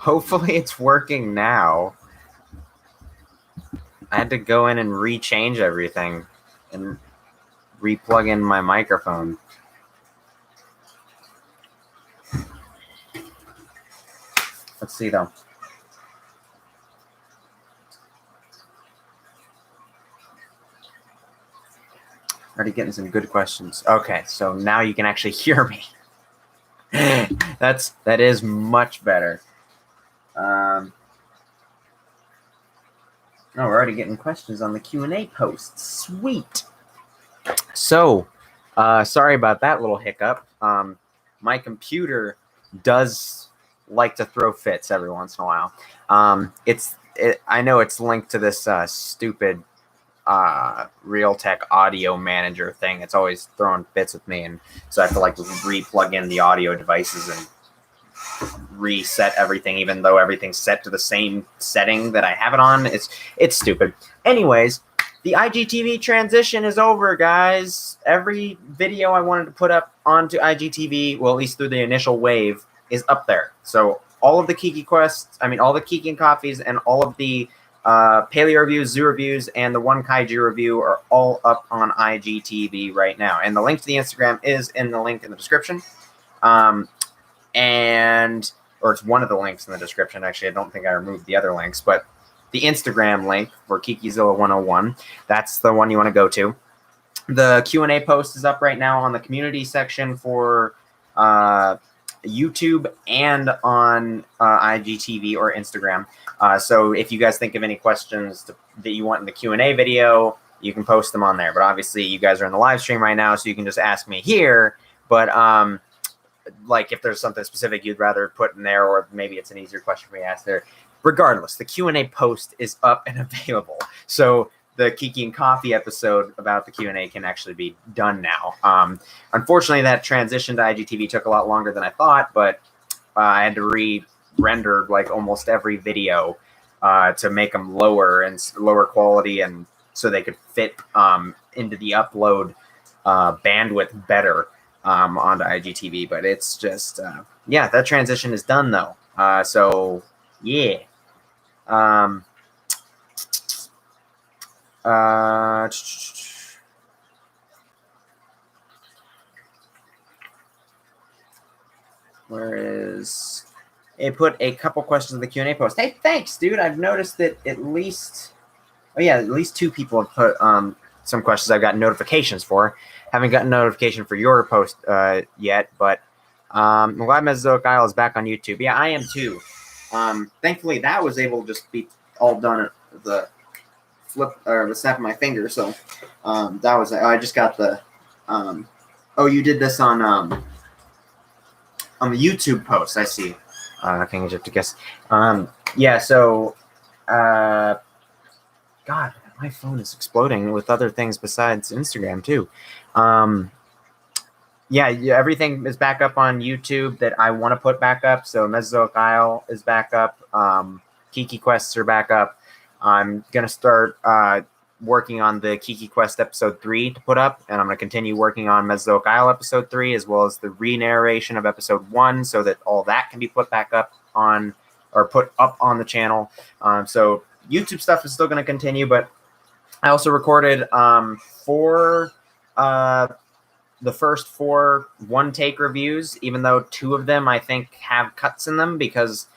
Hopefully it's working now. I had to go in and rechange everything and replug in my microphone. Let's see though. Already getting some good questions. Okay, so now you can actually hear me. That is much better. Oh, we're already getting questions on the Q&A post. Sweet. So, sorry about that little hiccup. My computer does like to throw fits every once in a while. I know it's linked to this stupid Realtek audio manager thing. It's always throwing fits with me, and so I have to like re-plug in the audio devices and reset everything, even though everything's set to the same setting that I have it on. It's stupid. Anyways, the IGTV transition is over, guys. Every video I wanted to put up onto IGTV, well, at least through the initial wave, is up there. So all of the Kiki quests, all the Kiki and Coffees, and all of the paleo reviews, zoo reviews, and the one kaiju review are all up on IGTV right now. And the link to the Instagram is in the link in the description. Or it's one of the links in the description. Actually, I don't think I removed the other links, but the Instagram link for KikiZilla101, that's the one you want to go to. The Q&A post is up right now on the community section for YouTube and on IGTV or Instagram. So if you guys think of any questions that you want in the Q&A video, you can post them on there. But obviously, you guys are in the live stream right now, so you can just ask me here. But like if there's something specific you'd rather put in there, or maybe it's an easier question for me to ask there. Regardless, the Q&A post is up and available. So the Kiki and Coffee episode about the Q&A can actually be done now. Unfortunately, that transition to IGTV took a lot longer than I thought, but I had to re-render like almost every video to make them lower quality, and so they could fit into the upload bandwidth better onto IGTV. But it's just, yeah, that transition is done though. So yeah. Where is it? Put a couple questions in the Q&A post. Hey, thanks, dude. I've noticed that at least two people have put some questions I've gotten notifications for. Haven't gotten notification for your post yet, but I'm glad Mesozoic Isle is back on YouTube. Yeah, I am too. Thankfully, that was able to just be all done at the flip or the snap of my finger. So that was, I just got the oh, you did this on the YouTube post. I see. I think I have to guess. Yeah, so God, my phone is exploding with other things besides Instagram too. Yeah, everything is back up on YouTube that I want to put back up. So Mesozoic Isle is back up. Kiki Quests are back up. I'm going to start working on the Kiki Quest episode 3 to put up, and I'm going to continue working on Mesozoic Isle episode 3, as well as the re-narration of episode 1, so that all that can be put back up on, or put up on the channel. So YouTube stuff is still going to continue, but I also recorded the first 4 one-take reviews, even though 2 of them I think have cuts in them because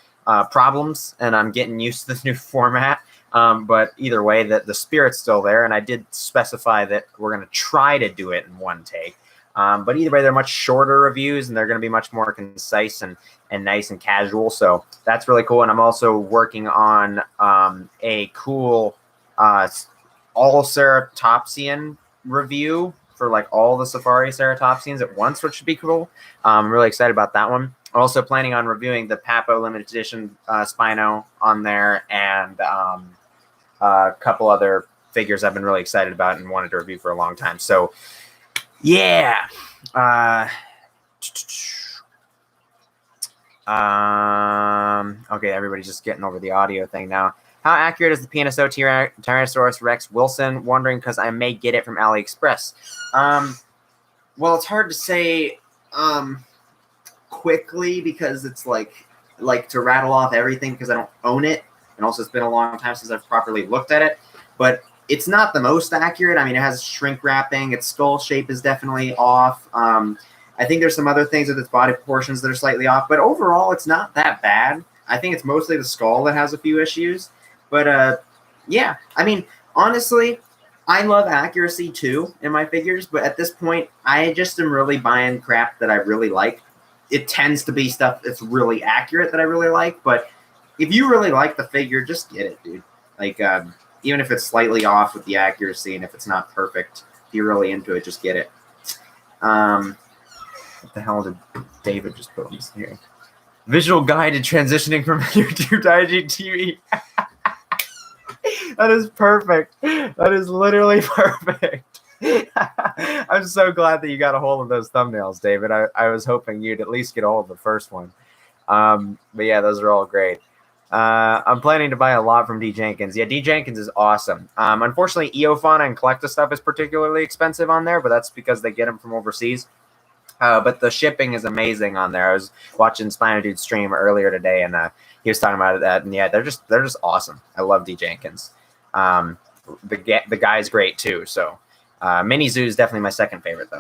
problems, and I'm getting used to this new format. But either way, the spirit's still there, and I did specify that we're going to try to do it in 1 take. But either way, they're much shorter reviews, and they're going to be much more concise and nice and casual. So that's really cool. And I'm also working on a cool all ceratopsian review for like all the safari ceratopsians at once, which should be cool. I'm really excited about that one. I'm also planning on reviewing the Papo limited edition Spino on there, and a couple other figures I've been really excited about and wanted to review for a long time. So yeah. Okay, everybody's just getting over the audio thing now. How accurate is the PNSO Tyrannosaurus Rex Wilson? Wondering because I may get it from AliExpress. Well, it's hard to say quickly because it's like like to rattle off everything because I don't own it, and also it's been a long time since I've properly looked at it. But it's not the most accurate. I mean, it has shrink wrapping. Its skull shape is definitely off. I think there's some other things with its body proportions that are slightly off, but overall, it's not that bad. I think it's mostly the skull that has a few issues. But yeah, I mean, honestly, I love accuracy too in my figures, but at this point, I just am really buying crap that I really like. It tends to be stuff that's really accurate that I really like, but if you really like the figure, just get it, dude. Like, even if it's slightly off with the accuracy and if it's not perfect, if you're really into it, just get it. What the hell did David just put on this here? Visual guide to transitioning from YouTube to IGTV. That is perfect. That is literally perfect. I'm so glad that you got a hold of those thumbnails, David. I was hoping you'd at least get a hold of the first one. But yeah, those are all great. I'm planning to buy a lot from D. Jenkins. Yeah, D. Jenkins is awesome. Unfortunately, Eofauna and Collecta stuff is particularly expensive on there, but that's because they get them from overseas. But the shipping is amazing on there. I was watching Spino Dude's stream earlier today, and he was talking about that. And yeah, they're just awesome. I love D. Jenkins. The guy's great too. So Mini Zoo is definitely my second favorite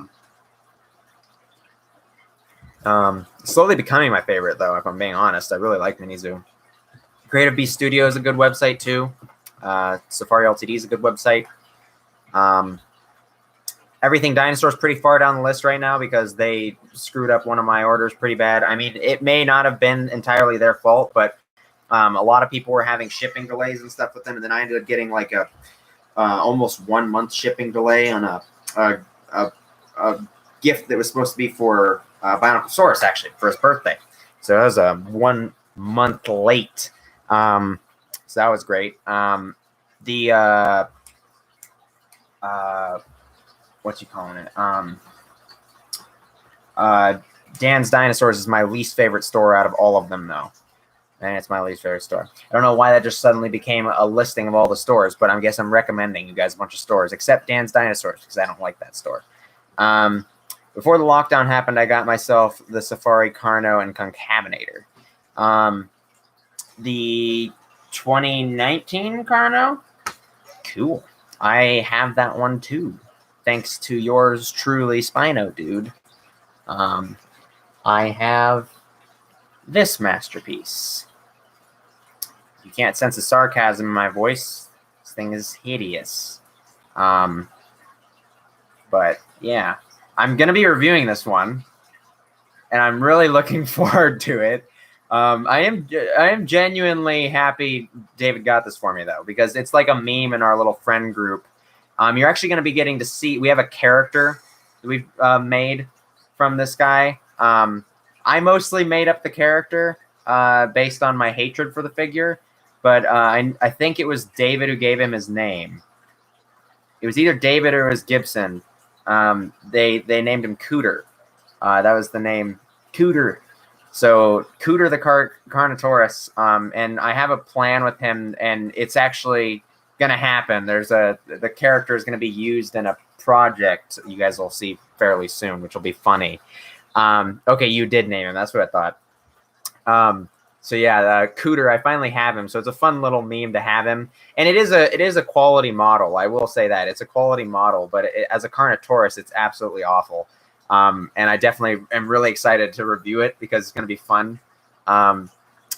though. Slowly becoming my favorite though, if I'm being honest. I really like Mini Zoo. Creative Beast Studio is a good website too. Safari LTD is a good website. Everything Dinosaur is pretty far down the list right now because they screwed up one of my orders pretty bad. I mean, it may not have been entirely their fault, but a lot of people were having shipping delays and stuff with them, and then I ended up getting like a almost 1 month shipping delay on a gift that was supposed to be for Bionicle actually for his birthday. So that was a 1 month late. So that was great. What you calling it? Dan's Dinosaurs is my least favorite store out of all of them, though. And it's my least favorite store. I don't know why that just suddenly became a listing of all the stores, but I guess I'm recommending you guys a bunch of stores, except Dan's Dinosaurs, because I don't like that store. Before the lockdown happened, I got myself the Safari Carno and Concavenator. The 2019 Carno? Cool. I have that one, too. Thanks to yours truly, Spino Dude. I have this masterpiece. You can't sense the sarcasm in my voice. This thing is hideous. But yeah, I'm gonna be reviewing this one, and I'm really looking forward to it. I am genuinely happy David got this for me though, because it's like a meme in our little friend group. You're actually going to be getting to see. We have a character that we've made from this guy. I mostly made up the character based on my hatred for the figure, but I think it was David who gave him his name. It was either David or it was Gibson. They named him Cooter. That was the name, Cooter. So Cooter the Carnotaurus. And I have a plan with him, and it's actually gonna happen. The character is gonna be used in a project you guys will see fairly soon, which will be funny. Okay, you did name him. That's what I thought. So yeah, Cooter, I finally have him. So it's a fun little meme to have him, and it is a quality model. I will say that it's a quality model, but as a Carnotaurus, it's absolutely awful. And I definitely am really excited to review it because it's gonna be fun to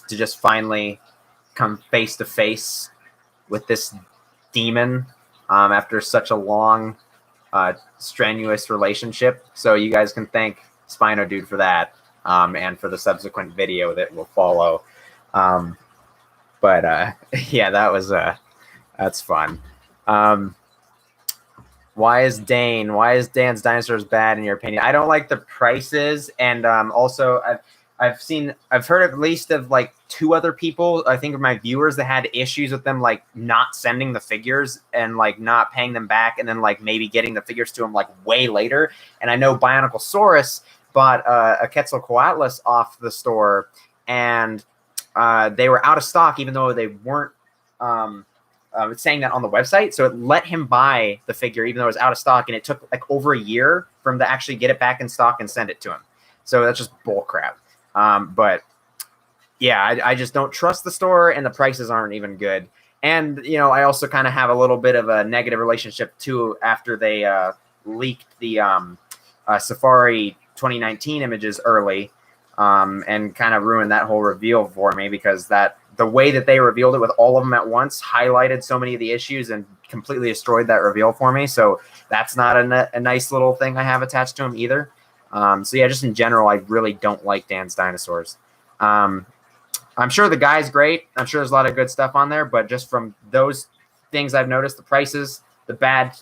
just finally come face to face with this demon after such a long, strenuous relationship. So you guys can thank Spino Dude for that, and for the subsequent video that will follow. Yeah, that's fun. Why is Dan's Dinosaurs bad in your opinion? I don't like the prices, and also I've heard at least of like 2 other people, I think of my viewers, that had issues with them like not sending the figures and like not paying them back, and then like maybe getting the figures to them like way later. And I know Bionicle bought a Quetzalcoatlus off the store, and they were out of stock, even though they weren't saying that on the website. So it let him buy the figure even though it was out of stock, and it took like over a year for him to actually get it back in stock and send it to him. So that's just bull crap. But yeah, I just don't trust the store, and the prices aren't even good. And I also kind of have a little bit of a negative relationship too after they leaked the Safari 2019 images early, and kind of ruined that whole reveal for me, because the way that they revealed it with all of them at once highlighted so many of the issues and completely destroyed that reveal for me. So that's not a nice little thing I have attached to him either. So yeah, just in general, I really don't like Dan's Dinosaurs. I'm sure the guy's great. I'm sure there's a lot of good stuff on there, but just from those things I've noticed, the prices, the bad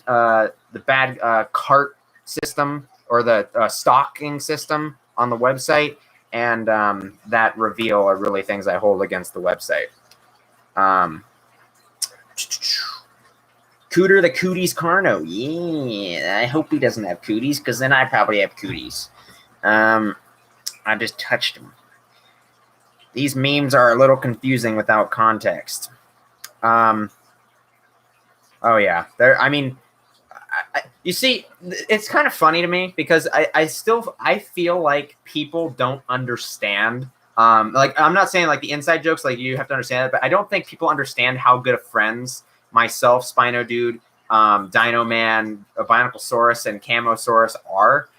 cart system, or the stocking system on the website, and that reveal are really things I hold against the website. Cooter the Cooties Carno. Yeah, I hope he doesn't have cooties, because then I probably have cooties. I just touched him. These memes are a little confusing without context. Oh yeah, you see, it's kind of funny to me, because I feel like people don't understand. Like, I'm not saying like the inside jokes, like you have to understand it, but I don't think people understand how good of friends myself, Spino Dude, Dino Man, Bionicle and Camosaurus are.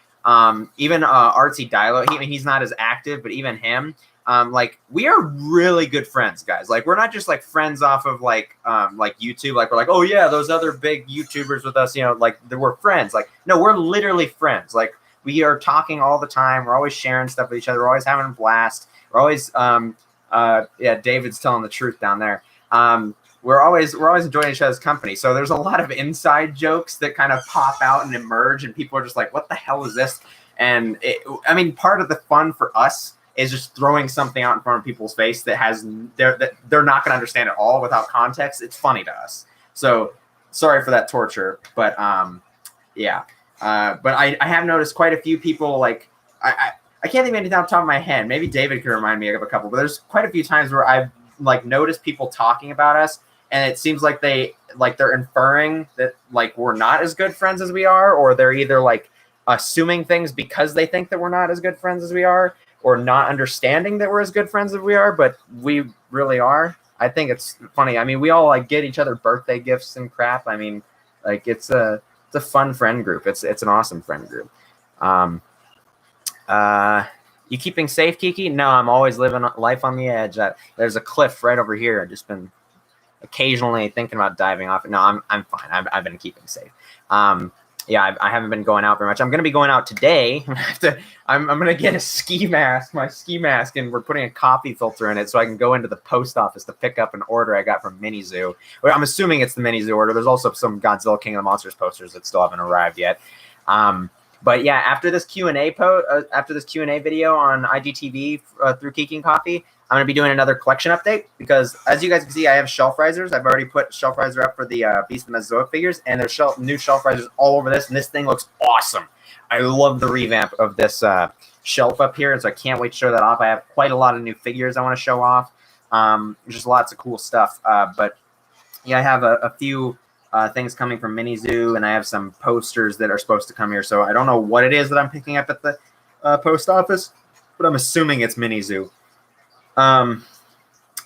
Even ArtsyDilo, he's not as active, but even him. Like, we are really good friends, guys. Like, we're not just like friends off of like YouTube. Like, we're like, oh yeah, those other big YouTubers with us, like we're friends. Like, no, we're literally friends. Like, we are talking all the time. We're always sharing stuff with each other. We're always having a blast. We're always, yeah, David's telling the truth down there. We're always enjoying each other's company. So there's a lot of inside jokes that kind of pop out and emerge, and people are just like, what the hell is this? And part of the fun for us is just throwing something out in front of people's face that they're not going to understand at all without context. It's funny to us. So sorry for that torture, but yeah. But I have noticed quite a few people, like, I can't think of anything off the top of my head. Maybe David can remind me of a couple, but there's quite a few times where I've like noticed people talking about us, and it seems like they're inferring that like we're not as good friends as we are, or they're either like assuming things because they think that we're not as good friends as we are, or not understanding that we're as good friends as we are, but we really are. I think it's funny. I mean, we all like get each other birthday gifts and crap. I mean, like, it's a fun friend group. It's an awesome friend group. You keeping safe, Kiki? No, I'm always living life on the edge. There's a cliff right over here. I've just been occasionally thinking about diving off. No, I'm fine. I've been keeping safe. Yeah, I haven't been going out very much. I'm going to be going out today. I'm going to get my ski mask, and we're putting a coffee filter in it so I can go into the post office to pick up an order I got from Mini Zoo. I'm assuming it's the Mini Zoo order. There's also some Godzilla King of the Monsters posters that still haven't arrived yet. But yeah, after this Q&A video on IGTV through Kiki and Coffee, I'm going to be doing another collection update, because as you guys can see, I have shelf risers. I've already put shelf riser up for the Beast of the Mesozoic figures, and there's new shelf risers all over this, and this thing looks awesome. I love the revamp of this shelf up here, and so I can't wait to show that off. I have quite a lot of new figures I want to show off. Just lots of cool stuff. But yeah, I have a few things coming from Mini Zoo, and I have some posters that are supposed to come here. So I don't know what it is that I'm picking up at the post office, but I'm assuming it's Mini Zoo.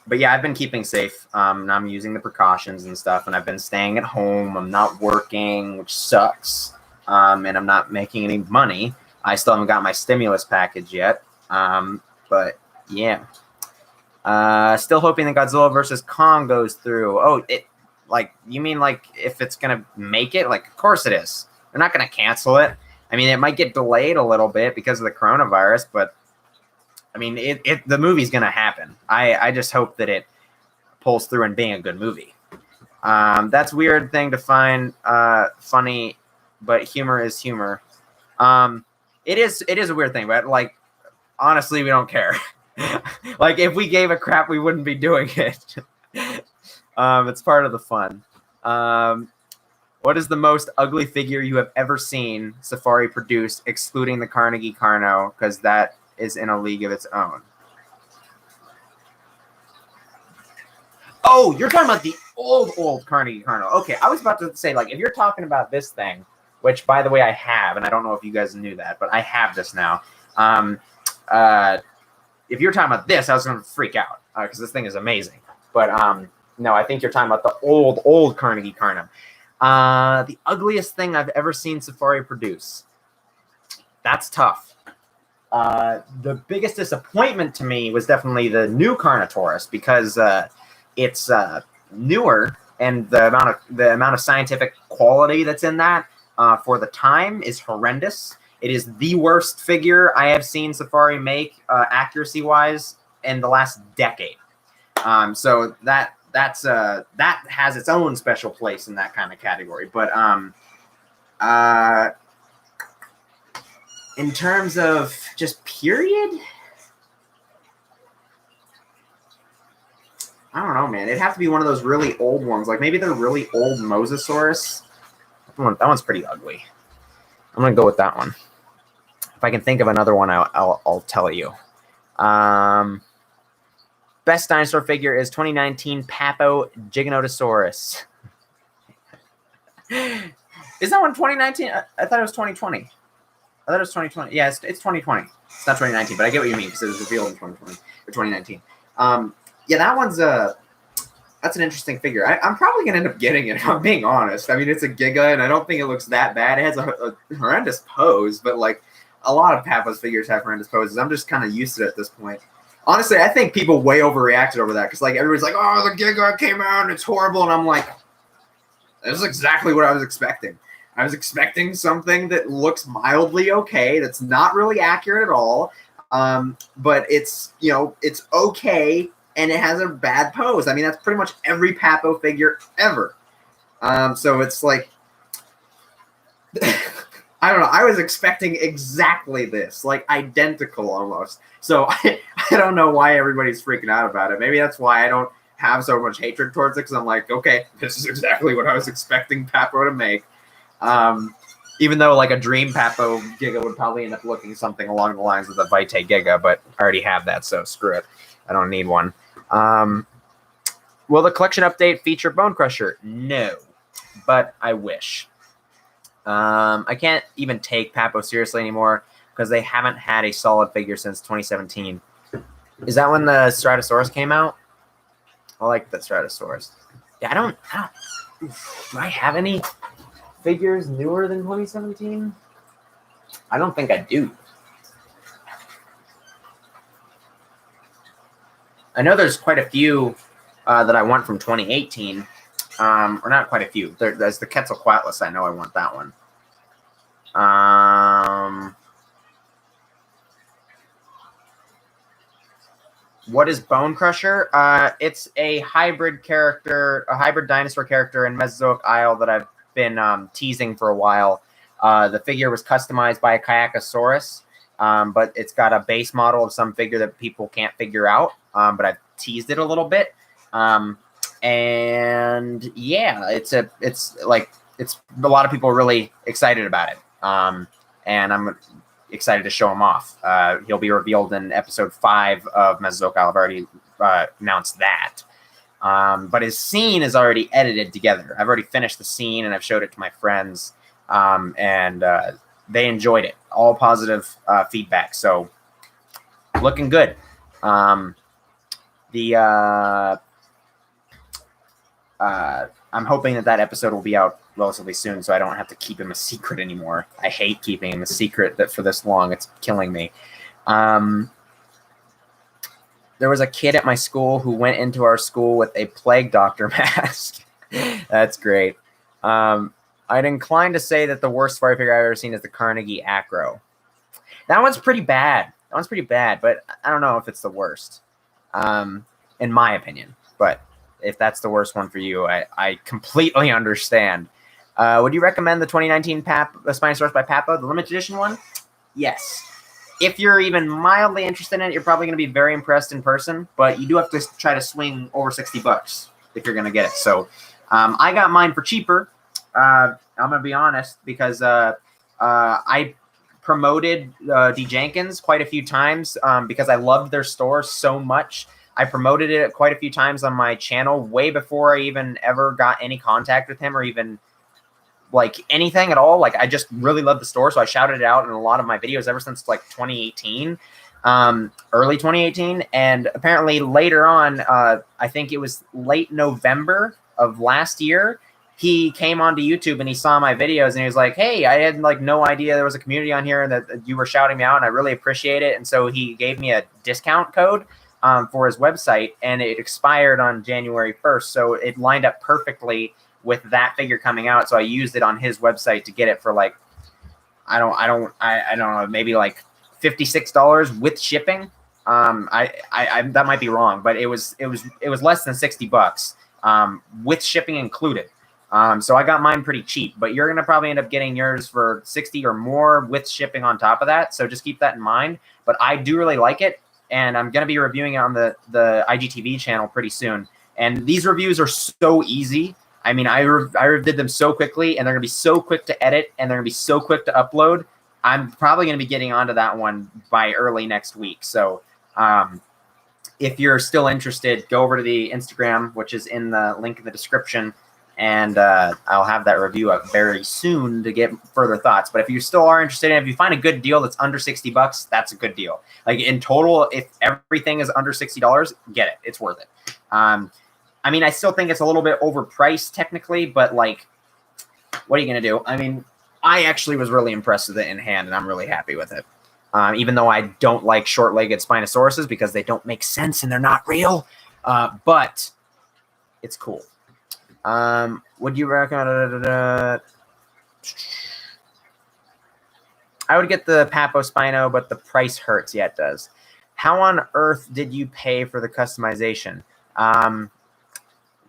But yeah, I've been keeping safe. And I'm using the precautions and stuff, and I've been staying at home. I'm not working, which sucks. And I'm not making any money. I still haven't got my stimulus package yet. But yeah. Still hoping that Godzilla versus Kong goes through. Oh, you mean like if it's gonna make it? Like, of course it is. They're not gonna cancel it. I mean, it might get delayed a little bit because of the coronavirus, but I mean, the movie's gonna happen. I just hope that it pulls through in being a good movie. That's a weird thing to find funny, but humor is humor. It is a weird thing, but like, honestly, we don't care. Like, if we gave a crap, we wouldn't be doing it. It's part of the fun. What is the most ugly figure you have ever seen Safari produced, excluding the Carnegie Carno, because that is in a league of its own? Oh, you're talking about the old Carnegie Carno. Okay, I was about to say, like, if you're talking about this thing, which, by the way, I have, and I don't know if you guys knew that, but I have this now. if you're talking about this, I was going to freak out because this thing is amazing. But no, I think you're talking about the old Carnegie Carnum. The ugliest thing I've ever seen Safari produce. That's tough. The biggest disappointment to me was definitely the new Carnotaurus because it's newer, and the amount of scientific quality that's in that for the time is horrendous. It is the worst figure I have seen Safari make accuracy-wise in the last decade. So that has its own special place in that kind of category. But in terms of just period, I don't know, man. It'd have to be one of those really old ones. Like maybe the really old Mosasaurus. That one's pretty ugly. I'm going to go with that one. If I can think of another one, I'll tell you. Best dinosaur figure is 2019 Papo Giganotosaurus. Is that one 2019? I thought it was 2020. I thought it was 2020. Yeah, it's 2020. It's not 2019, but I get what you mean because it was revealed in 2020 or 2019. Yeah, that one's that's an interesting figure. I'm probably gonna end up getting it if I'm being honest. I mean, it's a Giga, and I don't think it looks that bad. It has a horrendous pose, but like a lot of Papa's figures have horrendous poses. I'm just kind of used to it at this point. Honestly, I think people way overreacted over that because like everybody's like, "Oh, the Giga came out and it's horrible," and I'm like, "This is exactly what I was expecting." I was expecting something that looks mildly okay, that's not really accurate at all, but it's it's okay. And it has a bad pose. I mean, that's pretty much every Papo figure ever. So it's like, I don't know. I was expecting exactly this, like identical almost. So I don't know why everybody's freaking out about it. Maybe that's why I don't have so much hatred towards it, because I'm like, okay, this is exactly what I was expecting Papo to make. Even though like a Dream Papo Giga would probably end up looking something along the lines of the Vitae Giga, but I already have that, so screw it. I don't need one. Will the collection update feature Bone Crusher? No, but I wish. I can't even take Papo seriously anymore because they haven't had a solid figure since 2017. Is that when the Stratosaurus came out? I like the Stratosaurus. Yeah, I don't do I have any figures newer than 2017? I don't think I do. I know there's quite a few that I want from 2018. Or not quite a few. There's the Quetzalcoatlus. I know I want that one. What is Bone Crusher? It's a hybrid character, a hybrid dinosaur character in Mesozoic Isle that I've been teasing for a while. The figure was customized by a Kayakasaurus, but it's got a base model of some figure that people can't figure out. But I've teased it a little bit. And yeah, it's a lot of people are really excited about it. And I'm excited to show him off. He'll be revealed in episode 5 of Mesozoic Isle. I've already announced that. But his scene is already edited together. I've already finished the scene and I've showed it to my friends. And they enjoyed it. All positive feedback. So looking good. I'm hoping that episode will be out relatively soon, so I don't have to keep him a secret anymore. I hate keeping him a secret for this long. It's killing me. There was a kid at my school who went into our school with a plague doctor mask. That's great. I'd incline to say that the worst Safari figure I've ever seen is the Carnegie Acro. That one's pretty bad. But I don't know if it's the worst, in my opinion. But if that's the worst one for you, I completely understand. Would you recommend the 2019 Spinosaurus by Papo, the limited edition one? Yes. If you're even mildly interested in it, you're probably going to be very impressed in person, but you do have to try to swing over $60 if you're going to get it. So I got mine for cheaper. I'm going to be honest, because I promoted D. Jenkins quite a few times because I loved their store so much. I promoted it quite a few times on my channel way before I even ever got any contact with him or even like anything at all. Like I just really loved the store, so I shouted it out in a lot of my videos ever since like 2018. early 2018, and apparently later on, I think it was late November of last year, he came onto YouTube and he saw my videos and he was like, hey, I had like no idea there was a community on here and that you were shouting me out, and I really appreciate it. And so he gave me a discount code for his website, and it expired on January 1st. So it lined up perfectly with that figure coming out. So I used it on his website to get it for like, I don't know, maybe like $56 with shipping. I that might be wrong, but it was less than $60 with shipping included. So I got mine pretty cheap, but you're gonna probably end up getting yours for 60 or more with shipping on top of that. So just keep that in mind. But I do really like it, and I'm gonna be reviewing it on the IGTV channel pretty soon. And these reviews are so easy. I mean, I did them so quickly, and they're gonna be so quick to edit, and they're gonna be so quick to upload. I'm probably gonna be getting onto that one by early next week. So if you're still interested, go over to the Instagram, which is in the link in the description, and I'll have that review up very soon to get further thoughts. But if you still are interested, and if you find a good deal that's under $60, that's a good deal. Like in total, if everything is under $60, get it. It's worth it. I mean, I still think it's a little bit overpriced technically, but like, what are you going to do? I mean, I actually was really impressed with it in hand, and I'm really happy with it. Even though I don't like short-legged Spinosauruses because they don't make sense and they're not real, but it's cool. Would you recommend? I would get the Papo Spino, but the price hurts. Yeah, it does. How on earth did you pay for the customization?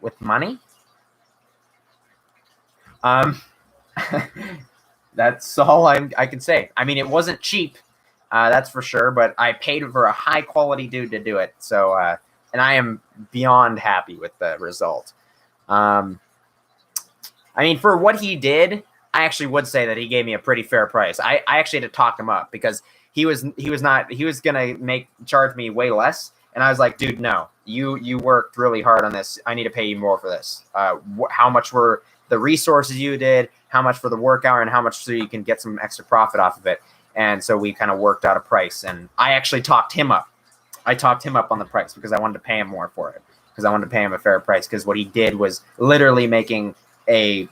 With money? That's all I can say. I mean, it wasn't cheap, that's for sure, but I paid for a high quality dude to do it. So, and I am beyond happy with the result. I mean, for what he did, I actually would say that he gave me a pretty fair price. I actually had to talk him up because he was gonna charge me way less, and I was like, dude, no, you worked really hard on this. I need to pay you more for this. How much were the resources you did? How much for the work hour, and how much so you can get some extra profit off of it? And so we kind of worked out a price, and I actually talked him up. I talked him up on the price because I wanted to pay him more for it, because I wanted to pay him a fair price, because what he did was literally making a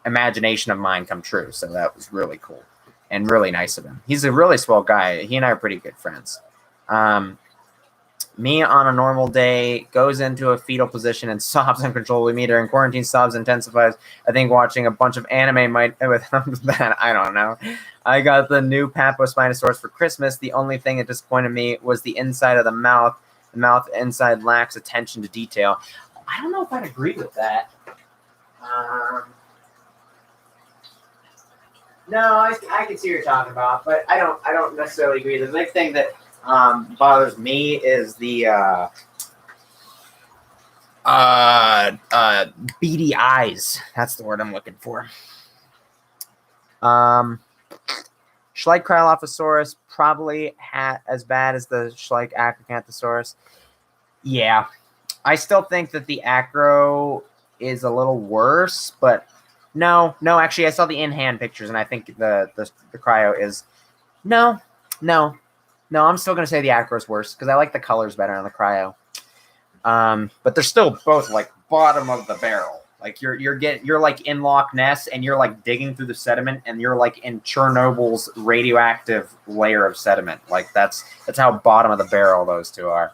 imagination of mine come true. So that was really cool and really nice of him. He's a really swell guy. He and I are pretty good friends. Me on a normal day goes into a fetal position and sobs uncontrollably. Me during quarantine, sobs intensifies. I think watching a bunch of anime might with that. I don't know. I got the new Papo Spinosaurus for Christmas. The only thing that disappointed me was the inside of the mouth. The mouth inside lacks attention to detail. I don't know if I'd agree with that. No, I can see what you're talking about, but I don't necessarily agree. The big thing that bothers me is the beady eyes. That's the word I'm looking for. Schleich Krylophosaurus probably as bad as the Schleich Acrocanthosaurus. Yeah, I still think that the Acro is a little worse, but no. Actually, I saw the in-hand pictures, and I think the Cryo is no. I'm still gonna say the Acro is worse because I like the colors better on the Cryo. But they're still both like bottom of the barrel. Like you're like in Loch Ness, and you're like digging through the sediment, and you're like in Chernobyl's radioactive layer of sediment. Like that's how bottom of the barrel those two are.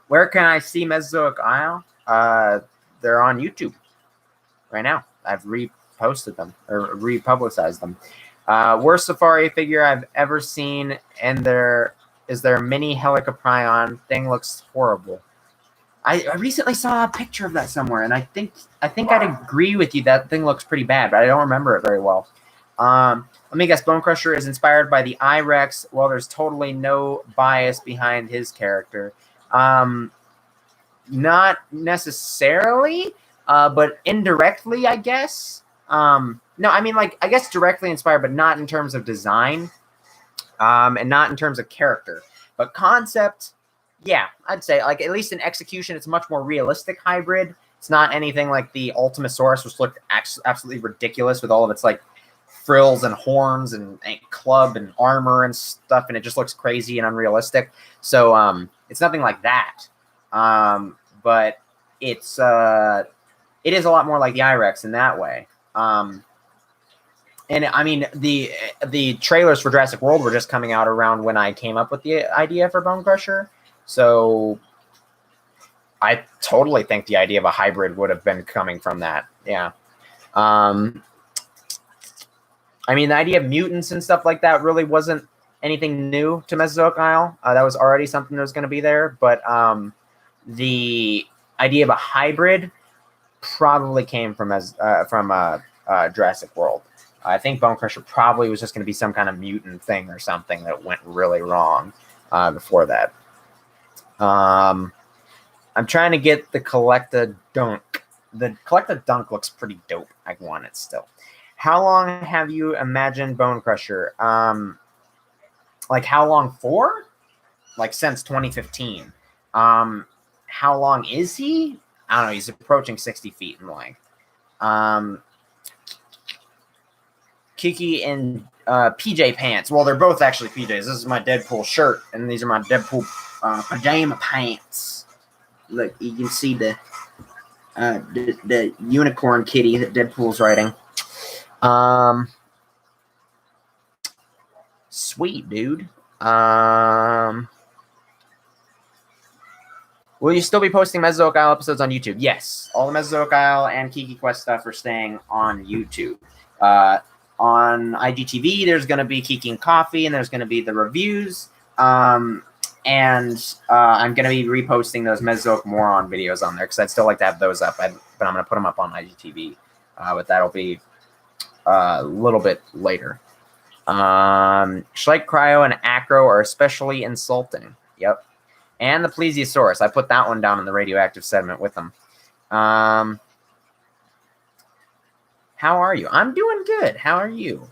Where can I see Mesozoic Isle? They're on YouTube right now. I've reposted them or republicized them. Worst safari figure I've ever seen, and there is their mini Helicoprion. Thing looks horrible. I recently saw a picture of that somewhere, and I think I'd agree with you that thing looks pretty bad, but I don't remember it very well. Let me guess, Bone Crusher is inspired by the I-Rex. Well, there's totally no bias behind his character. Not necessarily, but indirectly, I guess. No, I mean, like, I guess directly inspired, but not in terms of design, and not in terms of character. But concept, yeah, I'd say, like, at least in execution, it's a much more realistic hybrid. It's not anything like the Ultimasaurus, which looked absolutely ridiculous with all of its, like, frills and horns and club and armor and stuff, and it just looks crazy and unrealistic. So it's nothing like that. But it's it is a lot more like the IREX in that way. And I mean, the trailers for Jurassic World were just coming out around when I came up with the idea for Bone Crusher. So I totally think the idea of a hybrid would have been coming from that. Yeah. I mean, the idea of mutants and stuff like that really wasn't anything new to Mesozoic Isle. That was already something that was going to be there. But the idea of a hybrid probably came from Jurassic World. I think Bone Crusher probably was just going to be some kind of mutant thing or something that went really wrong before that. I'm trying to get the Collecta Dunk. The Collecta Dunk looks pretty dope. I want it still. How long have you imagined Bone Crusher? Like how long for? Like since 2015. How long is he? I don't know. He's approaching 60 feet in length. Kiki and PJ pants. Well, they're both actually PJs. This is my Deadpool shirt, and these are my Deadpool pajama pants. Look, you can see the unicorn kitty that Deadpool's riding. Sweet, dude. Will you still be posting Mesozoic Isle episodes on YouTube? Yes. All the Mesozoic Isle and Kiki Quest stuff are staying on YouTube. On IGTV, there's going to be Kiki and Coffee, and there's going to be the reviews. And I'm going to be reposting those Mesozoic Moron videos on there because I'd still like to have those up. But I'm going to put them up on IGTV. But that'll be a little bit later. Schleich, Cryo, and Acro are especially insulting. Yep. And the Plesiosaurus. I put that one down in the radioactive sediment with them. How are you? I'm doing good. How are you?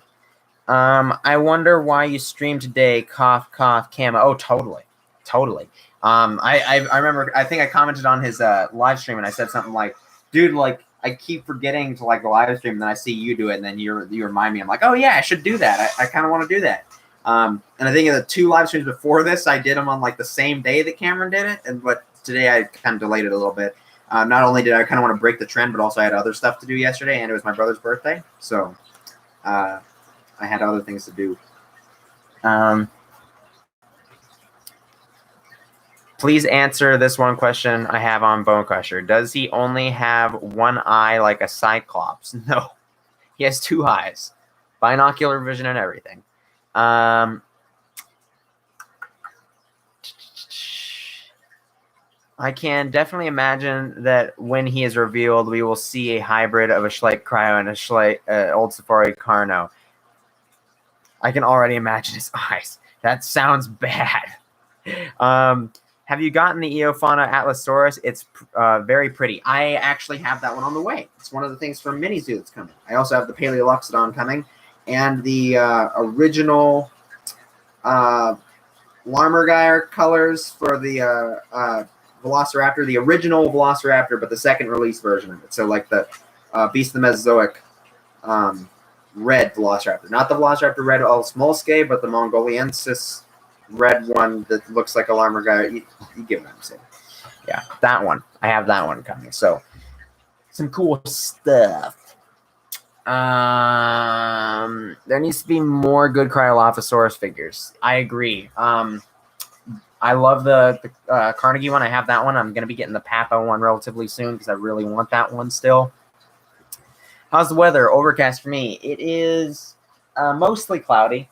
I wonder why you streamed today. Cough, cough, camo. Oh, totally. Totally. I remember, I think I commented on his live stream and I said something like, dude, like, I keep forgetting to like the live stream, and then I see you do it, and then you remind me. I'm like, oh yeah, I should do that. I kind of want to do that. And I think in the 2 live streams before this, I did them on like the same day that Cameron did it, but today I kind of delayed it a little bit. Not only did I kind of want to break the trend, but also I had other stuff to do yesterday, and it was my brother's birthday, so I had other things to do. Please answer this one question I have on Bone Crusher. Does he only have one eye like a Cyclops? No. He has 2 eyes. Binocular vision and everything. I can definitely imagine that when he is revealed, we will see a hybrid of a Schleich Cryo and a Schleich Old Safari Carno. I can already imagine his eyes. That sounds bad. Have you gotten the Eofauna Atlasaurus? It's very pretty. I actually have that one on the way. It's one of the things from Mini Zoo that's coming. I also have the Paleoloxodon coming, and the original Larmergeier colors for the Velociraptor, the original Velociraptor, but the second release version of it. So like the Beast of the Mesozoic red Velociraptor. Not the Velociraptor red Smolske, but the Mongoliensis red one that looks like a Larmergeier. You get what I'm saying. Yeah, that one. I have that one coming. So some cool stuff. There needs to be more good Cryolophosaurus figures. I agree. I love the Carnegie one. I have that one. I'm going to be getting the Papa one relatively soon because I really want that one still. How's the weather? Overcast for me. It is mostly cloudy,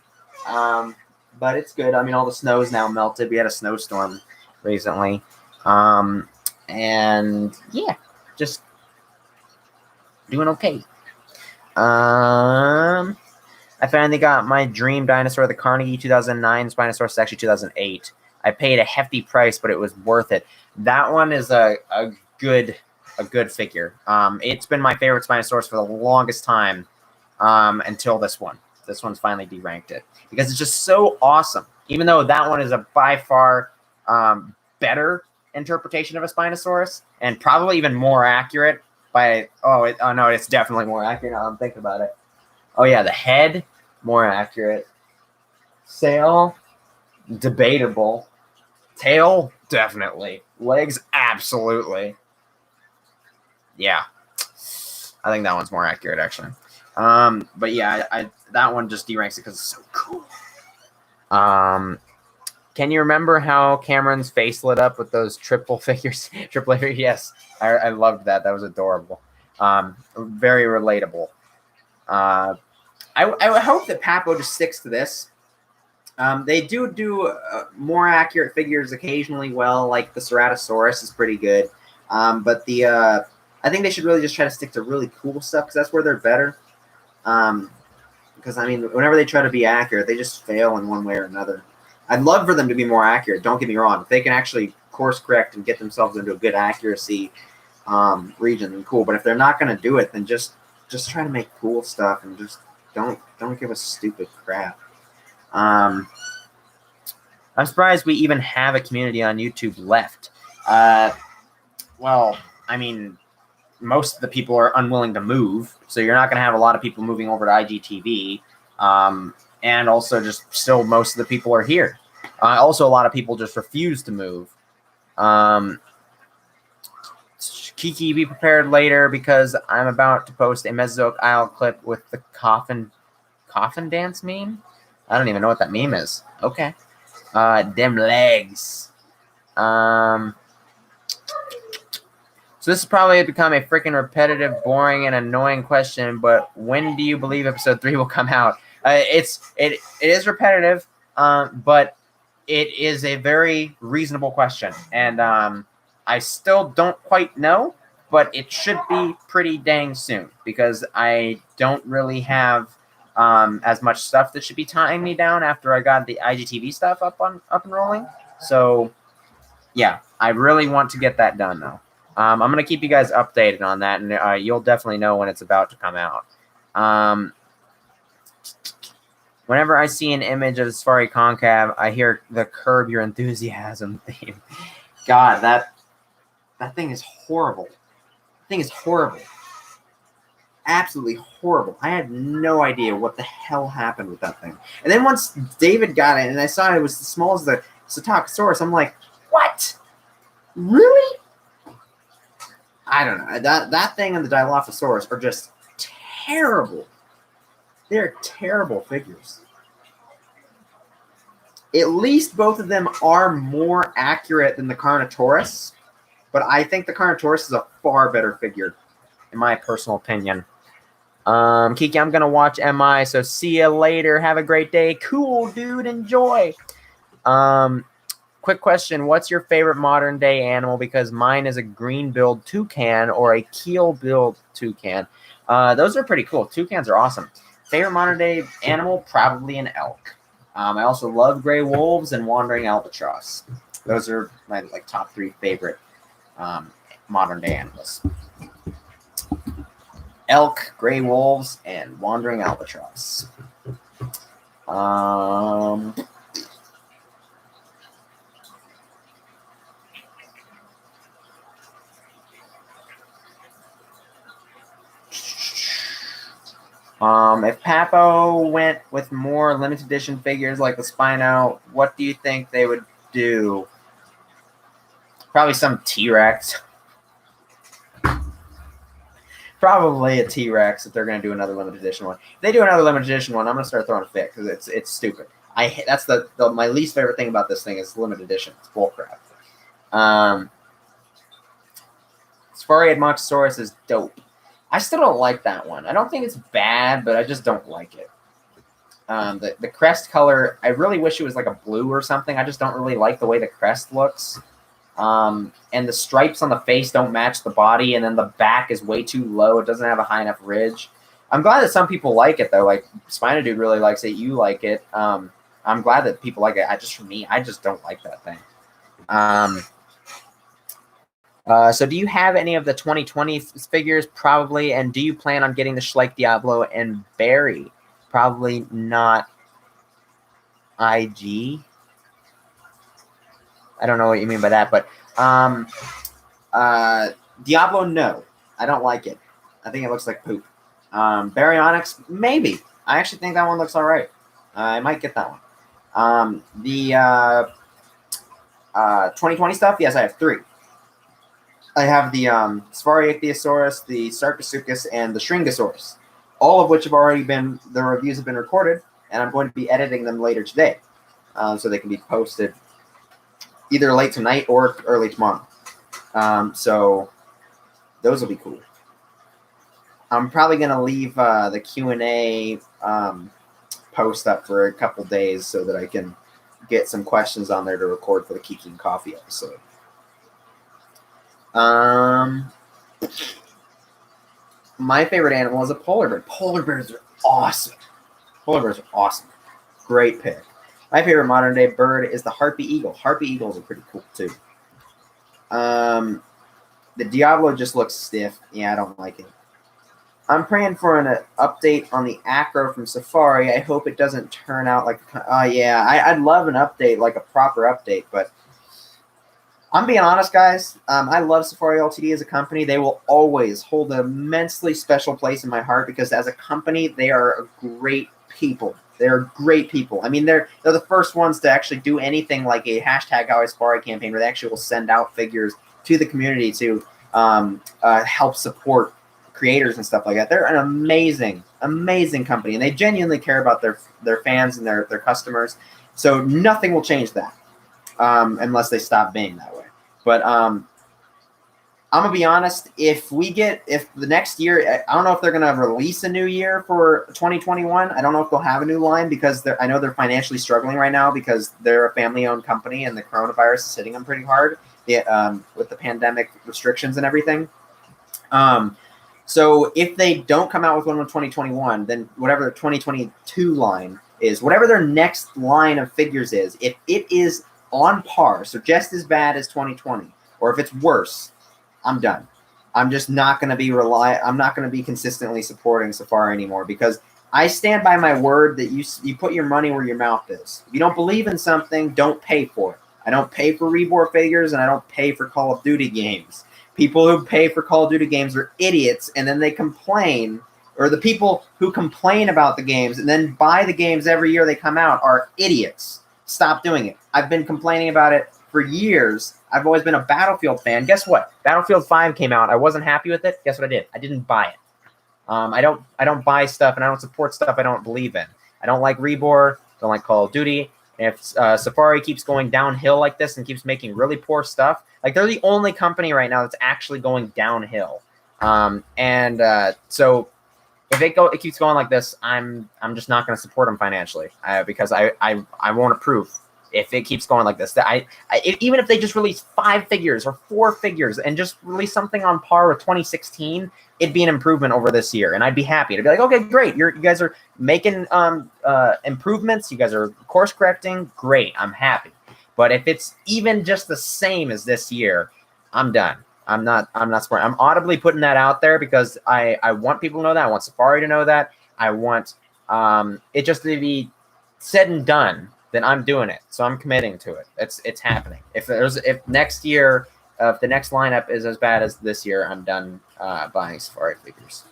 but it's good. I mean, all the snow is now melted. We had a snowstorm recently. And yeah, just doing okay. I finally got my dream dinosaur, the Carnegie 2009 Spinosaurus. It's actually 2008. I paid a hefty price, but it was worth it. That one is a good figure. It's been my favorite Spinosaurus for the longest time until this one. This one's finally deranked it because it's just so awesome. Even though that one is a by far better interpretation of a Spinosaurus and probably even more accurate. No, it's definitely more accurate now I'm thinking about it. Oh yeah, the head, more accurate. Sail, debatable. Tail, definitely. Legs, absolutely. Yeah, I think that one's more accurate, actually. But yeah, that one just deranks it because it's so cool. Can you remember how Cameron's face lit up with those triple figures? Triple figures, yes. I loved that. That was adorable. Very relatable. I hope that Papo just sticks to this. They do more accurate figures occasionally. Well, like the Ceratosaurus is pretty good, but I think they should really just try to stick to really cool stuff because that's where they're better. Because I mean, whenever they try to be accurate, they just fail in one way or another. I'd love for them to be more accurate. Don't get me wrong. If they can actually course correct and get themselves into a good accuracy region, then cool. But if they're not going to do it, then just try to make cool stuff and just don't give us stupid crap. I'm surprised we even have a community on YouTube left. Well, I mean, most of the people are unwilling to move, so you're not going to have a lot of people moving over to IGTV. And also just still most of the people are here. Also, a lot of people just refuse to move. Kiki, be prepared later because I'm about to post a Mesozoic Isle clip with the coffin dance meme. I don't even know what that meme is. Okay. Them legs. So this has probably become a freaking repetitive, boring, and annoying question, but when do you believe episode 3 will come out? It is repetitive, but it is a very reasonable question, and I still don't quite know, but it should be pretty dang soon because I don't really have as much stuff that should be tying me down after I got the IGTV stuff up and rolling. So yeah, I really want to get that done though. I'm going to keep you guys updated on that, and you'll definitely know when it's about to come out. Whenever I see an image of the Safari Concave, I hear the Curb Your Enthusiasm theme. God, that thing is horrible. That thing is horrible. Absolutely horrible. I had no idea what the hell happened with that thing. And then once David got it, and I saw it was as small as the Psittacosaurus, I'm like, what? Really? I don't know. That thing and the Dilophosaurus are just terrible. They're terrible figures. At least both of them are more accurate than the Carnotaurus, but I think the Carnotaurus is a far better figure, in my personal opinion. Kiki, I'm going to watch MI, so see you later. Have a great day. Cool, dude. Enjoy. Quick question. What's your favorite modern day animal? Because mine is a green-billed toucan or a keel-billed toucan. Those are pretty cool. Toucans are awesome. Favorite modern day animal? Probably an elk. I also love gray wolves and wandering albatross. Those are my top 3 favorite modern day animals. Elk, gray wolves, and wandering albatross. If Papo went with more limited edition figures like the Spino, what do you think they would do? Probably some T-Rex. Probably a T-Rex if they're going to do another limited edition one. If they do another limited edition one, I'm going to start throwing a fit because it's stupid. That's my least favorite thing about this thing is limited edition. It's bullcrap. Safari Edmontosaurus is dope. I still don't like that one. I don't think it's bad, but I just don't like it. The crest color, I really wish it was like a blue or something. I just don't really like the way the crest looks. And the stripes on the face don't match the body, and then the back is way too low. It doesn't have a high enough ridge. I'm glad that some people like it, though. Like, Spino Dude really likes it. You like it. I'm glad that people like it. For me, I just don't like that thing. So do you have any of the 2020 figures? Probably. And do you plan on getting the Schleich, Diablo, and Barry? Probably not. IG. I don't know what you mean by that, but Diablo, no. I don't like it. I think it looks like poop. Baryonyx, maybe. I actually think that one looks all right. I might get that one. The 2020 stuff, yes, I have 3. I have the Safari Ichthyosaurus, the Sarcosuchus, and the Shringosaurus, all of which have already been, the reviews have been recorded, and I'm going to be editing them later today, so they can be posted either late tonight or early tomorrow. So those will be cool. I'm probably going to leave the Q&A post up for a couple days so that I can get some questions on there to record for the Kiki and Coffee episode. My favorite animal is a polar bear. Polar bears are awesome. Polar bears are awesome. Great pick. My favorite modern day bird is the harpy eagle. Harpy eagles are pretty cool too. The Diablo just looks stiff. Yeah, I don't like it. I'm praying for an update on the Acro from Safari. I hope it doesn't turn out like... yeah, I'd love an update, like a proper update, but I'm being honest, guys. I love Safari Ltd as a company. They will always hold an immensely special place in my heart because as a company, they are great people. They're great people. I mean, they're the first ones to actually do anything like a hashtag How I Safari campaign where they actually will send out figures to the community to help support creators and stuff like that. They're an amazing, amazing company, and they genuinely care about their fans and their customers. So nothing will change that unless they stop being that way. But I'm gonna be honest. If the next year, I don't know if they're gonna release a new year for 2021. I don't know if they'll have a new line because I know they're financially struggling right now because they're a family-owned company and the coronavirus is hitting them pretty hard with the pandemic restrictions and everything. So if they don't come out with one in 2021, then whatever the 2022 line is, whatever their next line of figures is, if it is on par, so just as bad as 2020, or if it's worse, I'm done. I'm just not going to be I'm not going to be consistently supporting Safari anymore because I stand by my word that you put your money where your mouth is. If you don't believe in something, don't pay for it. I don't pay for Reborn figures, and I don't pay for Call of Duty games. People who pay for Call of Duty games are idiots, and then they complain, or the people who complain about the games and then buy the games every year they come out are idiots. Stop doing it. I've been complaining about it for years. I've always been a Battlefield fan. Guess what? Battlefield 5 came out. I wasn't happy with it. Guess what I did? I didn't buy it. I don't buy stuff, and I don't support stuff I don't believe in. I don't like Reborn. Don't like Call of Duty. And if Safari keeps going downhill like this and keeps making really poor stuff, like they're the only company right now that's actually going downhill. So if it keeps going like this, I'm just not going to support them financially because I won't approve if it keeps going like this. Even if they just release 5 figures or 4 figures and just release something on par with 2016, it'd be an improvement over this year, and I'd be happy to be like, okay, great, you guys are making improvements, you guys are course correcting, great, I'm happy. But if it's even just the same as this year, I'm done. I'm not supporting. I'm audibly putting that out there because I want people to know that. I want Safari to know that. I want it just to be said and done. Then I'm doing it. So I'm committing to it. It's happening. If next year, if the next lineup is as bad as this year, I'm done buying Safari figures.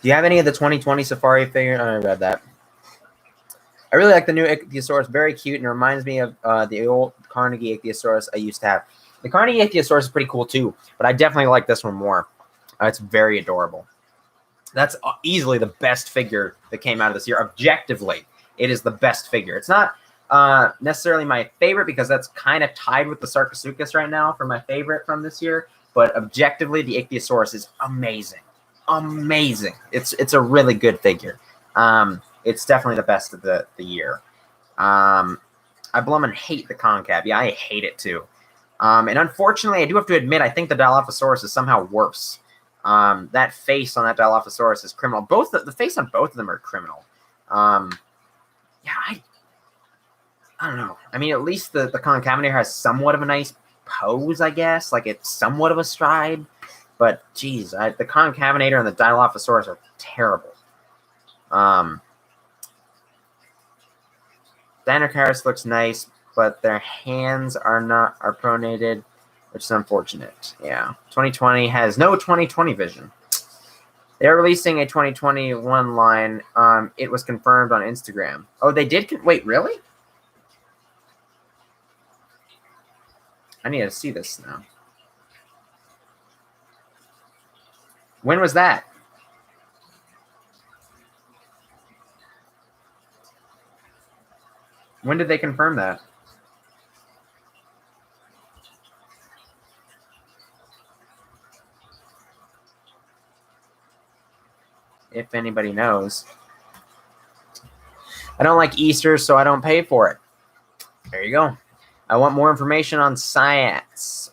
Do you have any of the 2020 Safari figure? I read that. I really like the new Ichthyosaurus. Very cute, and it reminds me of the old Carnegie Ichthyosaurus I used to have. The Carnegie Ichthyosaurus is pretty cool too, but I definitely like this one more. It's very adorable. That's easily the best figure that came out of this year. Objectively, it is the best figure. It's not necessarily my favorite because that's kind of tied with the Sarcosuchus right now for my favorite from this year, but objectively, the Ichthyosaurus is amazing. Amazing. It's a really good figure. It's definitely the best of the year. I blum and hate the concave. Yeah, I hate it too. And unfortunately, I do have to admit, I think the Dilophosaurus is somehow worse. That face on that Dilophosaurus is criminal. The face on both of them are criminal. Yeah, I don't know. I mean, at least the Concavenator has somewhat of a nice pose, I guess. Like, it's somewhat of a stride. But, geez, the Concavenator and the Dilophosaurus are terrible. Dinocaris looks nice. but their hands are pronated, which is unfortunate. Yeah, 2020 has no 2020 vision. They're releasing a 2021 line. It was confirmed on Instagram. Oh, they did? Wait, really? I need to see this now. When was that? When did they confirm that? If anybody knows. I don't like Easter, so I don't pay for it. There you go. I want more information on science.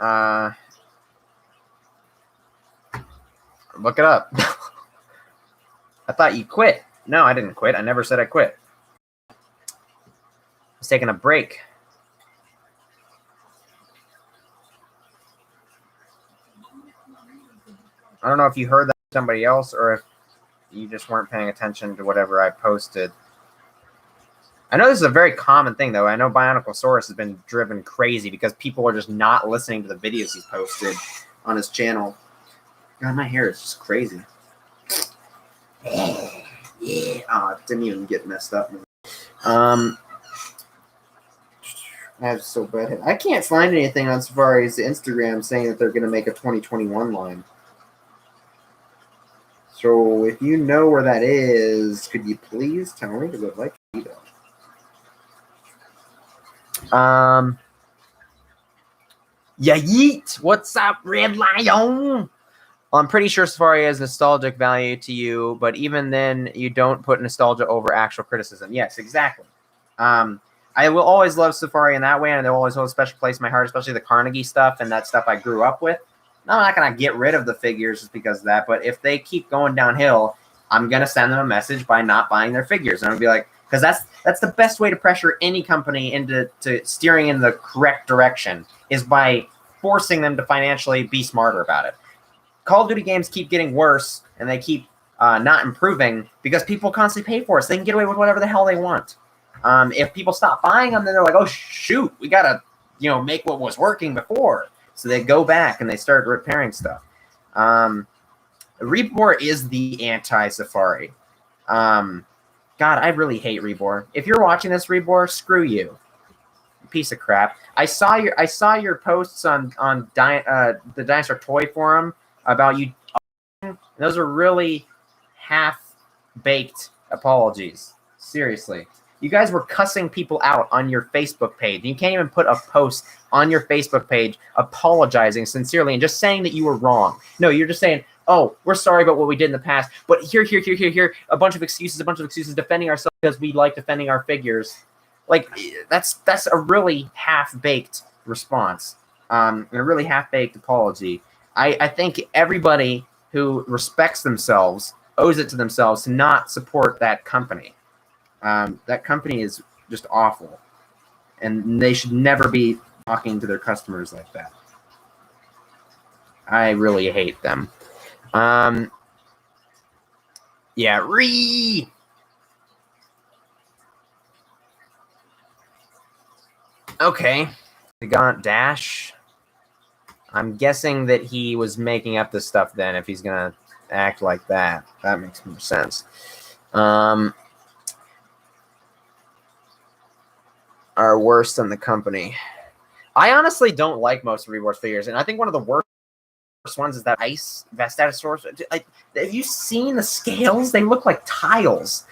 Look it up. I thought you quit. No, I didn't quit. I never said I quit. I was taking a break. I don't know if you heard that from somebody else or if you just weren't paying attention to whatever I posted. I know this is a very common thing, though. I know Bionicle has been driven crazy because people are just not listening to the videos he's posted on his channel. God, my hair is just crazy. Yeah. It didn't even get messed up. I have so bad. I can't find anything on Safari's Instagram saying that they're going to make a 2021 line. So if you know where that is, could you please tell me? Because I'd like to know. Yeah, yeet. What's up, Red Lion? Well, I'm pretty sure Safari has nostalgic value to you, but even then, you don't put nostalgia over actual criticism. Yes, exactly. I will always love Safari in that way, and they'll always hold a special place in my heart, especially the Carnegie stuff and that stuff I grew up with. I'm not going to get rid of the figures just because of that, but if they keep going downhill, I'm going to send them a message by not buying their figures. And I'm going to be like, because that's the best way to pressure any company into steering in the correct direction is by forcing them to financially be smarter about it. Call of Duty games keep getting worse, and they keep not improving because people constantly pay for it. So they can get away with whatever the hell they want. If people stop buying them, then they're like, oh, shoot, we got to make what was working before. So they go back and they start repairing stuff. Rebor is the anti-Safari. God, I really hate Rebor. If you're watching this, Rebor, screw you. Piece of crap. I saw your posts on the Dinosaur Toy Forum about you. Those are really half-baked apologies. Seriously. You guys were cussing people out on your Facebook page. You can't even put a post on your Facebook page apologizing sincerely and just saying that you were wrong. No, you're just saying, oh, we're sorry about what we did in the past, but here, a bunch of excuses defending ourselves because we like defending our figures. Like, that's a really half-baked response, and a really half-baked apology. I think everybody who respects themselves owes it to themselves to not support that company. That company is just awful, and they should never be talking to their customers like that. I really hate them. Yeah, Okay, we got Dash. I'm guessing that he was making up this stuff then if he's going to act like that. That makes more sense. Are worse than the company. I honestly don't like most of Rebor's figures, and I think one of the worst ones is that Ice Vastatosaurus. Like, have you seen the scales? They look like tiles.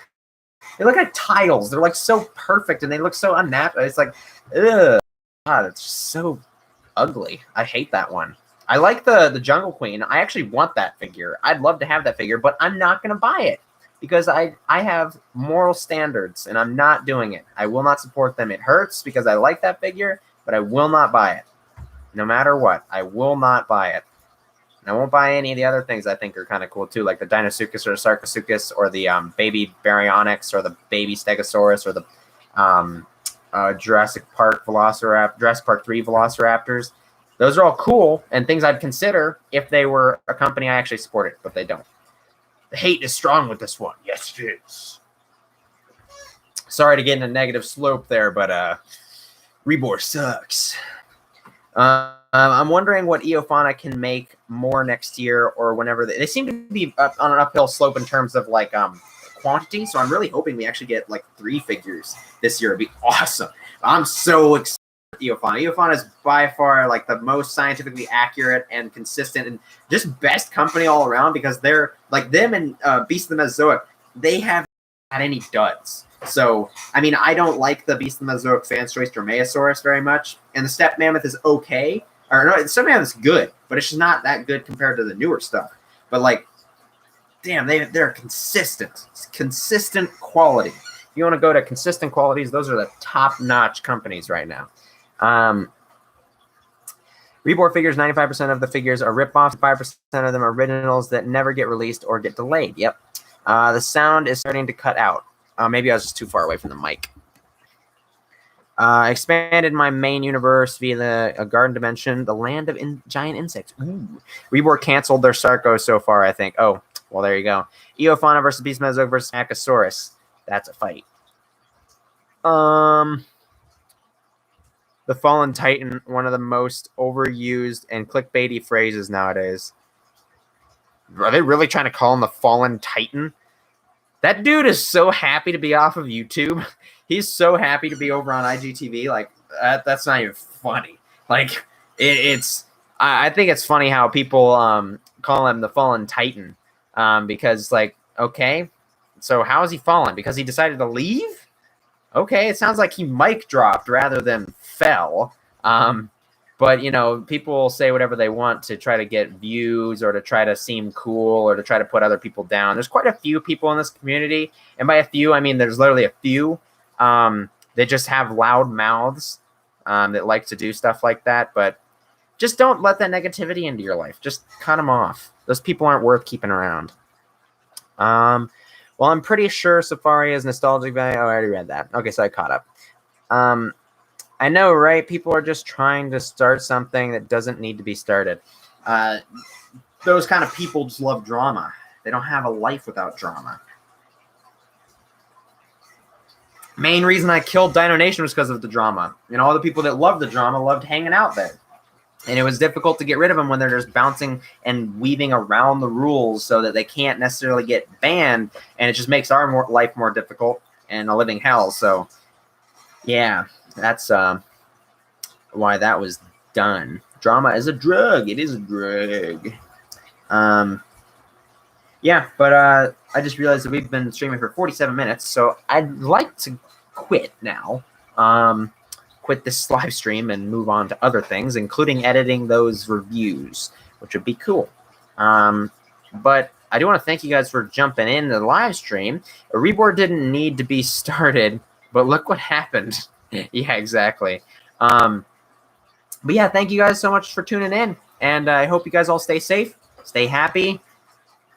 They look like tiles. They're like so perfect, and they look so unnatural. It's like, ugh. God, it's just so ugly. I hate that one. I like the Jungle Queen. I actually want that figure. I'd love to have that figure, but I'm not going to buy it because I have moral standards, and I'm not doing it. I will not support them. It hurts because I like that figure, but I will not buy it. No matter what, I will not buy it. And I won't buy any of the other things I think are kind of cool, too, like the Dinosuchus or the Sarcosuchus or the baby Baryonyx or the baby Stegosaurus or the Jurassic Park 3 Velociraptors. Those are all cool and things I'd consider if they were a company I actually supported, but they don't. The hate is strong with this one. Yes, it is. Sorry to get in a negative slope there, but Rebor sucks. I'm wondering what Eophana can make more next year or whenever they seem to be on an uphill slope in terms of like quantity. So I'm really hoping we actually get like 3 figures this year. It'd be awesome. I'm so excited for Eophana. Eophana is by far like the most scientifically accurate and consistent and just best company all around because they're like them and Beast of the Mesozoic. They haven't had any duds. So, I mean, I don't like the Beast of the Mesozoic Fans Choice Dromaeosaurus very much, and the Steppe Mammoth is okay. Or no, the Steppe Mammoth is good, but it's just not that good compared to the newer stuff. But like, damn, they're consistent quality. If you want to go to consistent qualities, those are the top-notch companies right now. Rebor figures, 95% of the figures are rip-offs, 5% of them are originals that never get released or get delayed. Yep. The sound is starting to cut out. Maybe I was just too far away from the mic. Expanded my main universe via a garden dimension, the land of giant insects. Ooh. Rebor canceled their Sarco so far, I think. Oh, well, there you go. Eophana versus Beast Mesozoic versus Machosaurus. That's a fight. The Fallen Titan, one of the most overused and clickbaity phrases nowadays. Are they really trying to call him the Fallen Titan? That dude is so happy to be off of YouTube. He's so happy to be over on IGTV. Like, that's not even funny. Like, I think it's funny how people call him the Fallen Titan. Because, like, okay, so how is he fallen? Because he decided to leave? Okay, it sounds like he mic dropped rather than fell. But, you know, people will say whatever they want to try to get views or to try to seem cool or to try to put other people down. There's quite a few people in this community. And by a few, I mean there's literally a few. They just have loud mouths that like to do stuff like that. But just don't let that negativity into your life. Just cut them off. Those people aren't worth keeping around. Well, I'm pretty sure Safari is nostalgic value. Oh, I already read that. Okay, so I caught up. I know, right? People are just trying to start something that doesn't need to be started. Those kind of people just love drama. They don't have a life without drama. Main reason I killed Dino Nation was because of the drama. You know, all the people that loved the drama loved hanging out there. And it was difficult to get rid of them when they're just bouncing and weaving around the rules so that they can't necessarily get banned. And it just makes our life more difficult and a living hell. So, yeah. That's why that was done. Drama is a drug. It is a drug. Yeah, but I just realized that we've been streaming for 47 minutes, so I'd like to quit now. Quit this live stream and move on to other things, including editing those reviews, which would be cool. But I do want to thank you guys for jumping in the live stream. A reboard didn't need to be started, but look what happened. Yeah, exactly. But yeah, thank you guys so much for tuning in, and I hope you guys all stay safe, stay happy,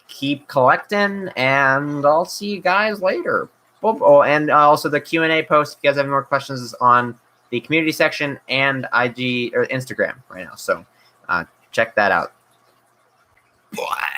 keep collecting, and I'll see you guys later. Oh, and also the Q&A post, if you guys have any more questions, is on the community section and IG or Instagram right now. So check that out. Bye.